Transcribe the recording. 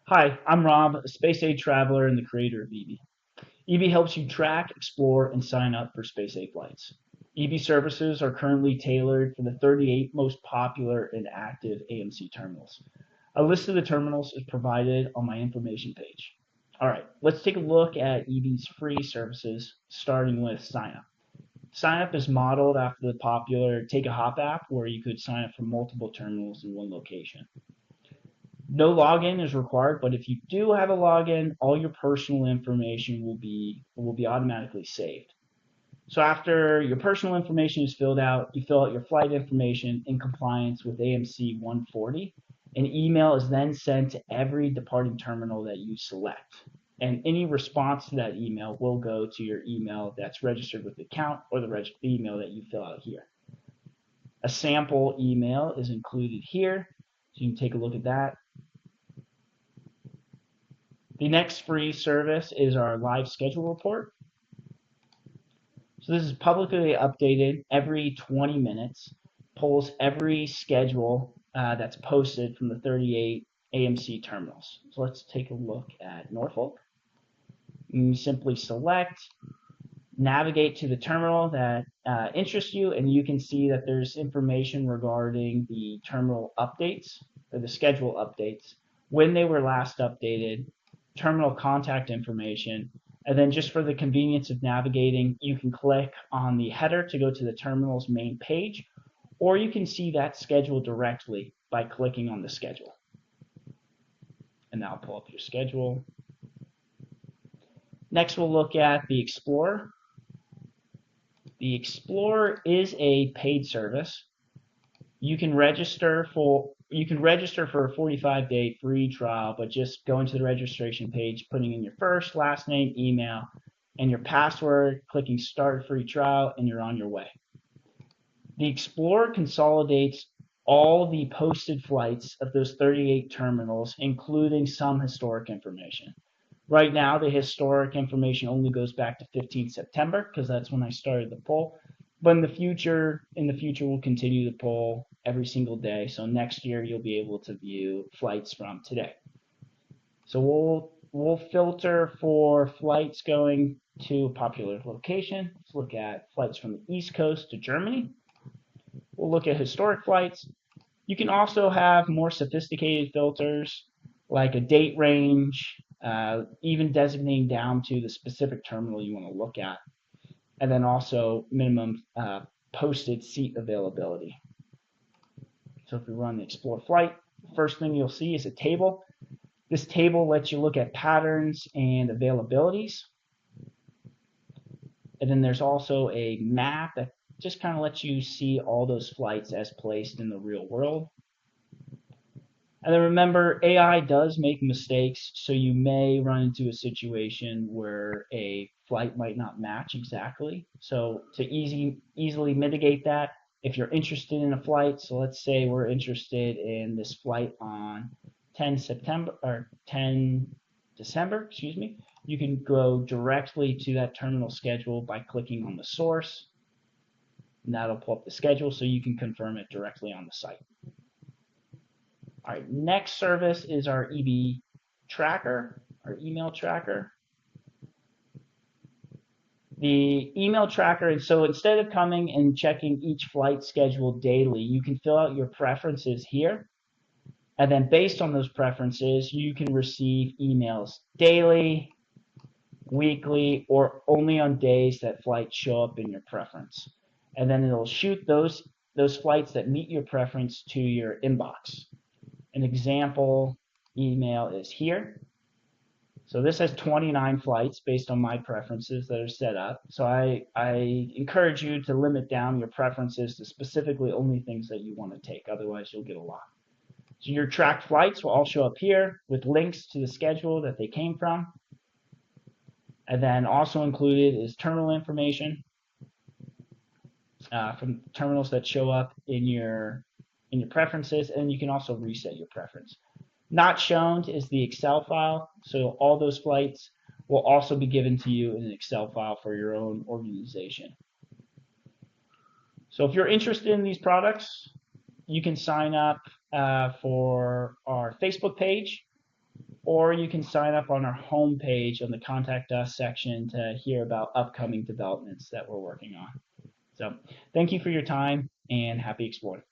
Hi, I'm Rob, a space age traveler and the creator of Ebie. Ebie helps you track, explore, and sign up for space age flights. Ebie services are currently tailored for the 38 most popular and active AMC terminals. A list of the terminals is provided on my information page. All right, let's take a look at Ebie's free services, starting with sign up. Sign up is modeled after the popular Take a Hop app, where you could sign up for multiple terminals in one location. No login is required, but if you do have a login, all your personal information will be automatically saved. So after your personal information is filled out, you fill out your flight information in compliance with AMC 140. An email is then sent to every departing terminal that you select. And any response to that email will go to your email that's registered with the account or the email that you fill out here. A sample email is included here, so you can take a look at that. The next free service is our live schedule report. So this is publicly updated every 20 minutes, pulls every schedule that's posted from the 38 AMC terminals. So let's take a look at Norfolk. You simply select, navigate to the terminal that interests you, and you can see that there's information regarding the terminal updates or the schedule updates, when they were last updated, terminal contact information, and then just for the convenience of navigating, you can click on the header to go to the terminal's main page, or you can see that schedule directly by clicking on the schedule. And now pull up your schedule. Next, we'll look at the Explorer. The Explorer is a paid service. You can register for a 45-day free trial, but just going to the registration page, putting in your first, last name, email, and your password, clicking start free trial, and you're on your way. The Explorer consolidates all the posted flights of those 38 terminals, including some historic information. Right now, the historic information only goes back to 15 September because that's when I started the poll. But in the future, we'll continue the poll every single day. So next year, you'll be able to view flights from today. So we'll filter for flights going to a popular location. Let's look at flights from the East Coast to Germany. We'll look at historic flights. You can also have more sophisticated filters like a date range, even designating down to the specific terminal you want to look at, and then also minimum posted seat availability. So if we run the Explore flight, the first thing you'll see is a table. This table lets you look at patterns and availabilities. And then there's also a map that just kind of lets you see all those flights as placed in the real world. And then remember, AI does make mistakes, so you may run into a situation where a flight might not match exactly. So to easily mitigate that, if you're interested in a flight, so let's say we're interested in this flight on 10 December, you can go directly to that terminal schedule by clicking on the source, and that'll pull up the schedule so you can confirm it directly on the site. All right, next service is our Ebie tracker, our email tracker. The email tracker, and so instead of coming and checking each flight schedule daily, you can fill out your preferences here. And then based on those preferences, you can receive emails daily, weekly, or only on days that flights show up in your preference. And then it'll shoot those flights that meet your preference to your inbox. An example email is here. So this has 29 flights based on my preferences that are set up. So I encourage you to limit down your preferences to specifically only things that you want to take. Otherwise, you'll get a lot. So your tracked flights will all show up here with links to the schedule that they came from. And then also included is terminal information from terminals that show up in your preferences, and you can also reset your preference. Not shown is the Excel file, so all those flights will also be given to you in an Excel file for your own organization. So if you're interested in these products, you can sign up for our Facebook page. or you can sign up on our homepage on the Contact Us section to hear about upcoming developments that we're working on. So thank you for your time and happy exploring.